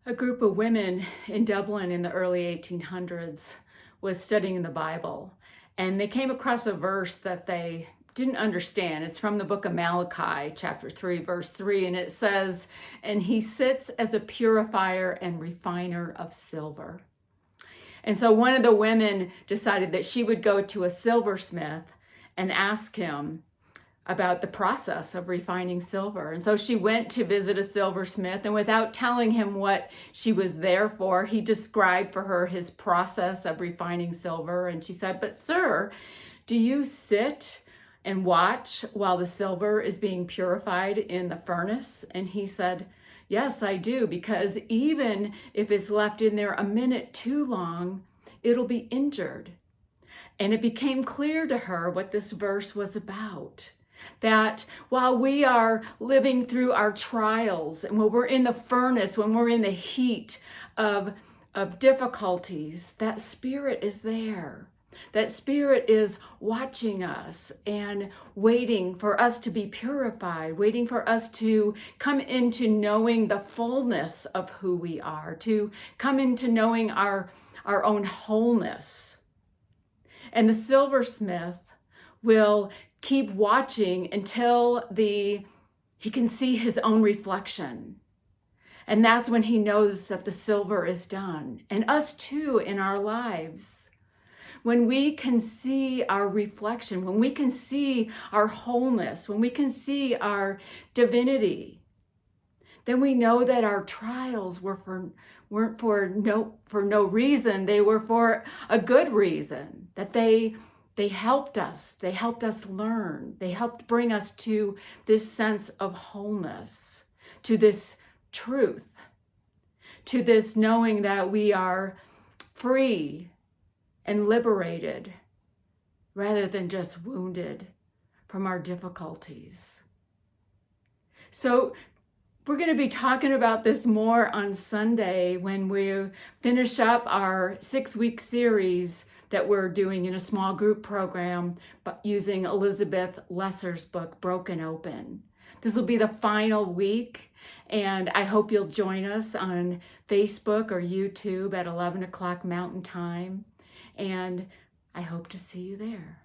A group of women in Dublin in the early 1800s was studying the Bible, and they came across a verse that they didn't understand. It's from the book of Malachi, chapter 3, verse 3, and it says, "And he sits as a purifier and refiner of silver." And so one of the women decided that she would go to a silversmith and ask him about the process of refining silver. And so she went to visit a silversmith, and without telling him what she was there for, he described for her his process of refining silver. And she said, "But sir, do you sit and watch while the silver is being purified in the furnace?" And he said, "Yes, I do, because even if it's left in there a minute too long, it'll be injured." And it became clear to her what this verse was about. That while we are living through our trials, and when we're in the furnace, when we're in the heat of difficulties, that Spirit is there. That Spirit is watching us and waiting for us to be purified, waiting for us to come into knowing the fullness of who we are, to come into knowing our own wholeness. And the silversmith will keep watching until he can see his own reflection. And that's when he knows that the silver is done. And us too in our lives. When we can see our reflection, when we can see our wholeness, when we can see our divinity, then we know that our trials weren't for no reason. They were for a good reason, that they helped us. They helped us learn. They helped bring us to this sense of wholeness, to this truth, to this knowing that we are free and liberated rather than just wounded from our difficulties. So we're going to be talking about this more on Sunday when we finish up our 6-week series that we're doing in a small group program, but using Elizabeth Lesser's book, Broken Open. This will be the final week, and I hope you'll join us on Facebook or YouTube at 11 o'clock Mountain Time, and I hope to see you there.